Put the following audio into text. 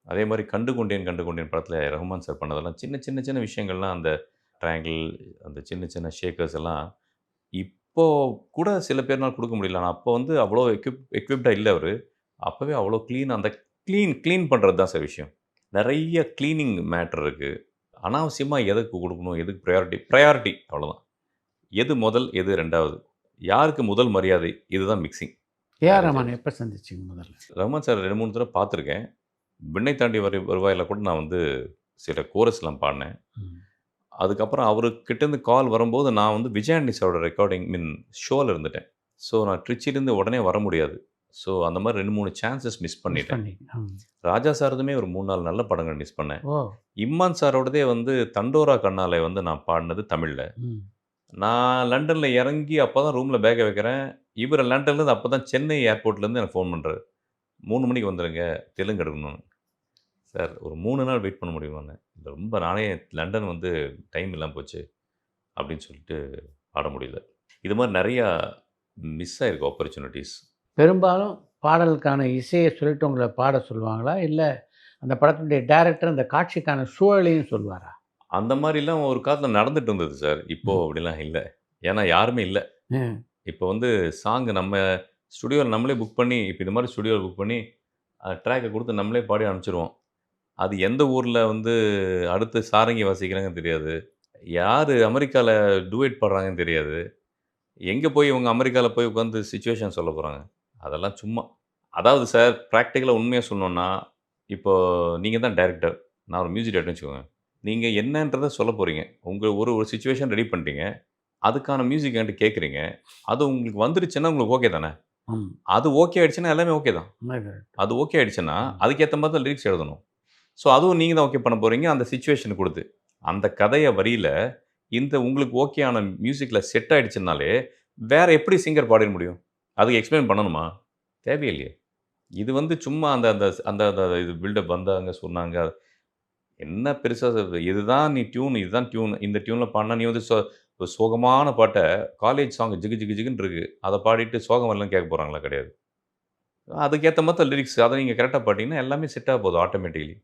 அதே மாரி கண்டு கொண்டேன் கண்டு கொண்டேன் படத்தில ரஹ்மான் சார் பண்ணதெல்லாம் சின்ன சின்ன சின்ன விஷயங்கள்லாம் அந்த ட்ரையாங்கிள் அந்த சின்ன சின்ன ஷேக்கர்ஸ் எல்லாம் இப்போ கூட சில பேர்னால குடுக்க முடியல. ஆனா அப்போ வந்து அவ்வளோ எக்விப்டா இல்ல அவரு. அப்பவே அவ்வளோ அந்த கிளீன் பண்றது தான் சார் விஷயம். நெறைய கிளீனிங் மேட்டர் இருக்கு. அனாவசியமா எதுக்கு குடுக்கணும்? எதுக்கு பிரையாரிட்டி அவ்வளோதான். எது முதல்? எது 2வது? யாருக்கு முதல் மரியாதை? இதுதான் மிக்ஸிங். வேற ஏஆர் எதுவும் ரஹ்மான் இல்ல. எப்ப சந்திச்சீங்க முதல்ல? ரஹ்மான் சார் 2, 3 தடவ பார்த்துருக்கேன். விண்ணை தாண்டி வருவாயில கூட நான் வந்து சில கோரஸ்லாம் பாடுனேன். ம். அதுக்கப்புறம் அவரு கிட்டேருந்து கால் வரும்போது, நான் வந்து விஜய் ஆண்டனி சாரோட ஷோல இருந்துட்டேன். ஸோ, நான் ட்ரிச்சிலேருந்து உடனே வர முடியாது. ஸோ, அந்த மாரி 2, 3 சான்ஸஸ் மிஸ் மிஸ் பண்ணிட்டேன். பண்ணீங்க. ம். ராஜா சாரதுமே ஒரு 3, 4 நல்ல படங்கள் மிஸ் பண்ணேன். ஓ! இம்மான் சாரோடதே வந்து தண்டோரா கண்ணாலே வந்து நான் பாடுனது தமிழ்ல. ம். நான் லண்டன்ல இறங்கி அப்ப தான் ரூம்ல பேக்க வைக்கிறேன். இவரு லண்டன்லேருந்து அப்ப தான் சென்னை ஏர்போர்ட்லேருந்து எனக்கு ஃபோன் பண்றாரு. 3 மணிக்கு வந்துருங்க. தெலுங்கு எடுக்கணும்னு. சார் ஒரு 3 நாள் வெயிட் பண்ண முடியுமான்னேன். ரொம்ப நானே லண்டன் வந்து டைம் இல்லாம போச்சு. அப்படின்னு சொல்லிட்டு பாட முடியல. இது மாரி நெறையா மிஸ் ஆயிருக்கு ஆப்பர்ச்சுனிட்டீஸ். பெரும்பாலும் பாடலுக்கான இசைய சொல்லிட்டு உங்கள பாட சொல்லுவாங்களா? இல்ல அந்த படத்தினுடைய டைரக்டர் அந்த காட்சிக்கான சூழலையும் சொல்வாரா? அந்த மாரிலாம் ஒரு காலத்துல நடந்துட்டு இருந்தது சார். இப்போ ம். அப்படிலாம் இல்ல. ஏன்னா யாருமே இல்ல. ம். இப்போ வந்து சாங் நம்ம ஸ்டுடியோல நம்மளே புக் பண்ணி இப்ப இது மாரி ஸ்டுடியோல புக் பண்ணி ட்ராக்க குடுத்து நம்மளே பாடி அனுப்பிச்சுருவோம். அது எந்த ஊர்ல வந்து அடுத்து சாரங்கி வாசிக்கிறாங்கன்னு தெரியாது. யாரு அமெரிக்கால டூயட் பாடுறாங்கன்னு தெரியாது. எங்க போய் இவங்க அமெரிக்கால போய் உட்காந்து சிச்சுவேஷன் சொல்லப் போறாங்க. அதெல்லாம் சும்மா. அதாவது சார் பிராக்டிகலா உண்மைய சொல்லணும்னா, இப்போ நீங்க தான் டைரக்டர். நான் ஒரு மியூசிக் டைரக்டர்ன்னு வச்சுக்கோங்க. நீங்க என்னன்றத சொல்லப் போறீங்க. உங்க ஒரு ஒரு சிச்சுவேஷன் ரெடி பண்ணிட்டீங்க. அதுக்கான மியூசிக் என்ட்ட கேட்கிறீங்க. அது உங்களுக்கு வந்துருச்சுன்னா உங்களுக்கு ஓகே தானே? ம். அது ஓகே ஆயிடுச்சுன்னா எல்லாமே ஓகே தான். கரெக்ட். அது ஓகே ஆயிடுச்சுன்னா, ம். அதுக்கேத்த மாரி தான் லிரிக்ஸ் எழுதணும். ஸோ அதுவும் நீங்க தான் ஓகே பண்ண போறீங்க, அந்த சிச்சுவேஷன் குடுத்து. அந்த கதைய வரியில, இந்த உங்களுக்கு ஓகேயான மியூசிக்ல செட் ஆயிடுச்சுன்னாலே, வேற எப்படி சிங்கர் பாடிற முடியும்? அதுக்கு எக்ஸ்ப்ளைன் பண்ணணுமா? தேவையில்லையே. இது வந்து சும்மா அந்த அந்த அந்த அந்த இது பில்டப் வந்தாங்க, சொன்னாங்க. என்ன பெருசா இதுதான் நீ டியூன், இதுதான் டியூன். இந்த டியூன்ல பாடுனா நீ வந்து ஒரு சோகமான பாட்ட காலேஜ் சாங் ஜிகு ஜிகு ஜிகுன்னு இருக்கு. அத பாடிட்டு சோகம் வரலன்னு கேட்க போறாங்களா? கிடையாது. அதுக்கேத்த மாரி தான் லிரிக்ஸ். அத நீங்க கரெக்ட்டா பாடிட்டீங்கன்னா, எல்லாமே செட் ஆக போகுது ஆட்டோமேட்டிக்கலி.